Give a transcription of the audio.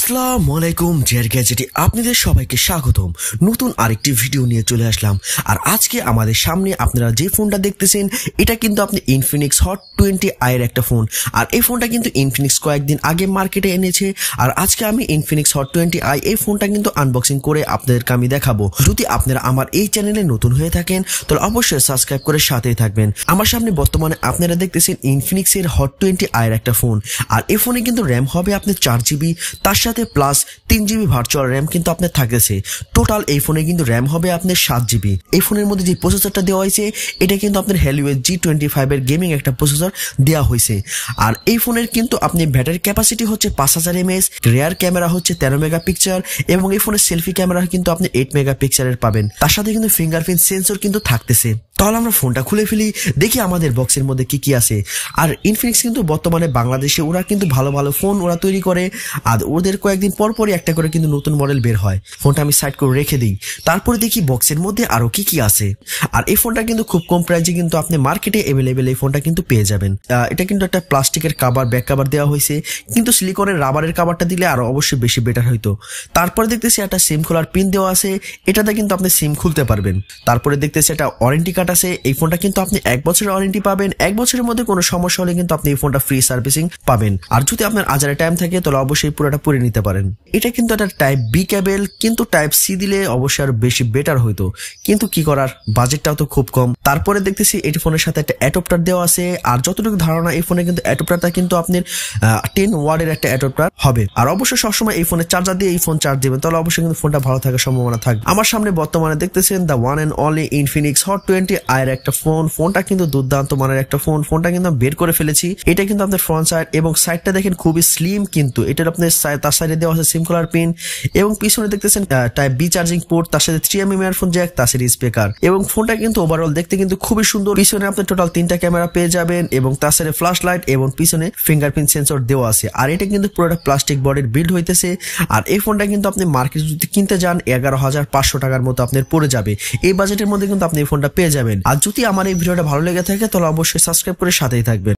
আসসালামু আলাইকুম GadgeT আপনাদের সবাইকে স্বাগতম। নতুন আরেকটি ভিডিও নিয়ে চলে আসলাম। আর আজকে আমাদের সামনে আপনারা যে ফোনটা দেখতেছেন এটা কিন্তু আপনি Infinix Hot 20i এর একটা ফোন। আর এই ফোনটা কিন্তু Infinix কয়েকদিন আগে মার্কেটে এনেছে। আর আজকে আমি Infinix Hot 20i এই ফোনটা কিন্তু আনবক্সিং করে আপনাদেরকে আমি দেখাবো। যদি আপনারা আমার এই চ্যানেলে নতুন হয়ে থাকেন তাহলে অবশ্যই সাবস্ক্রাইব করে সাথেই থাকবেন। আমার সামনে বর্তমানে আপনারা দেখতেছেন Infinix এর Hot 20i এর একটা ফোন। আর এই ফোনে কিন্তু র্যাম হবে আপনার 4GB, তার সাথে প্লাস 3GB ভার্চুয়াল র্যাম কিন্তু আপনার থাকতেছে। টোটাল এই ফোনে কিন্তু র্যাম হবে আপনার 7GB। এই ফোনের মধ্যে যে প্রসেসরটা দেওয়া হয়েছে এটা কিন্তু আপনার Helio G25 এর গেমিং একটা প্রসেসর দেওয়া হয়েছে। আর এই ফোনের কিন্তু আপনি ব্যাটারি ক্যাপাসিটি হচ্ছে 5000 mAh, রিয়ার ক্যামেরা হচ্ছে 13 মেগাপিক্সেল এবং এই ফোনের সেলফি ক্যামেরা কিন্তু আপনি 8 মেগাপিক্সেলের পাবেন। তার সাথে কিন্তু ফিঙ্গারপ্রিন্ট সেন্সর কিন্তু থাকতেছে। তাহলে আমরা ফোনটা খুলে ফেলি, দেখি আমাদের বক্সের মধ্যে কি কি আছে। আর ইনফিনিক্স কিন্তু বর্তমানে বাংলাদেশে ওরা কিন্তু ভালো ভালো ফোন ওরা তৈরি করে। আর ওদের কয়েকদিন পর পরই একটা করে কিন্তু নতুন মডেল বের হয়। ফোনটা আমি সাইড করে রেখে দিই, তারপরে দেখি বক্সের মধ্যে আরো কি কি আছে। আর এই ফোনটা কিন্তু খুব কম প্রাইসে কিন্তু আপনি মার্কেটে অ্যাভেলেবেল এই ফোনটা কিন্তু পেয়ে যাবেন। এটা কিন্তু একটা প্লাস্টিকের কাভার, ব্যাক কাভার দেওয়া হয়েছে, কিন্তু সিলিকনের রাবারের কাভারটা দিলে আরো অবশ্যই বেশি বেটার হইতো। তারপরে দেখতেছি একটা সিম খোলার পিন দেওয়া আছে, এটাতে কিন্তু আপনি সিম খুলতে পারবেন। তারপরে দেখতেছি একটা ওয়ারেন্টি কার্ড আছে। এই ফোনটা কিন্তু আপনি 1 বছরের ওয়ারেন্টি পাবেন। 1 বছরের মধ্যে কোনো সমস্যা হলে কিন্তু আপনি এই ফোনটা ফ্রি সার্ভিসিং পাবেন। আর যদি আপনার আজারে টাইম থাকে তাহলে অবশ্যই পুরোটা পরে নিতে পারেন। এটা কিন্তু একটা টাইপ বি কেবল, কিন্তু টাইপ সি দিলে অবশ্যই আরো বেশি বেটার হইতো, কিন্তু কি করার, বাজেটটাও তো খুব কম। তারপরে দেখতেছি এই ফোনের সাথে একটা অ্যাডাপ্টার দেওয়া আছে। আর যতটুকু ধারণা এই ফোনে কিন্তু অ্যাডাপ্টারটা কিন্তু আপনার 10 ওয়াটের একটা অ্যাডাপ্টার হবে। আর অবশ্যই সবসময় এই ফোনের চার্জার দিয়ে এই ফোন চার্জ দিবেন, তাহলে অবশ্যই কিন্তু ফোনটা ভালো থাকার সম্ভাবনা থাকবে। আমার সামনে বর্তমানে দেখতেছেন the one and only Infinix Hot 20i এর একটা ফোনটা কিন্তু দুর্দান্ত মানের একটা ফোনটা কিন্তু আমি বের করে ফেলেছি। এটা কিন্তু আপনার ফ্রন্ট সাইড এবং সাইডটা দেখেন খুবই স্লিম, কিন্তু এটার আপনার তার সাইডে দেওয়া আছে সিম খোলার পিন এবং পিছনে দেখতেছেন টাইপ বি চার্জিং পোর্ট, তার সাথে 3mm ইয়ারফোন জ্যাক, তার সাথে স্পিকার। এবং ফোনটা কিন্তু ওভারঅল দেখতে কিন্তু খুবই সুন্দর। পিছনে আপনি টোটাল 3টা ক্যামেরা পেয়ে যাবেন এবং তার সাথে ফ্ল্যাশ লাইট এবং পিছনে ফিঙ্গারপ্রিন্ট সেন্সর দেওয়া আছে। আর এটা কিন্তু পুরোটা প্লাস্টিক বডির বিল্ড হইতেছে। আর এই ফোনটা কিন্তু আপনি মার্কেটে যদি কিনতে যান 11,500 টাকার মতো আপনার পড়ে যাবে। এই বাজেটের মধ্যে কিন্তু আপনি এই ফোনটা পেয়ে যাবেন। আর যদি আমার এই ভিডিওটা ভালো লেগে থাকে তাহলে অবশ্যই সাবস্ক্রাইব করে সাথেই থাকবেন।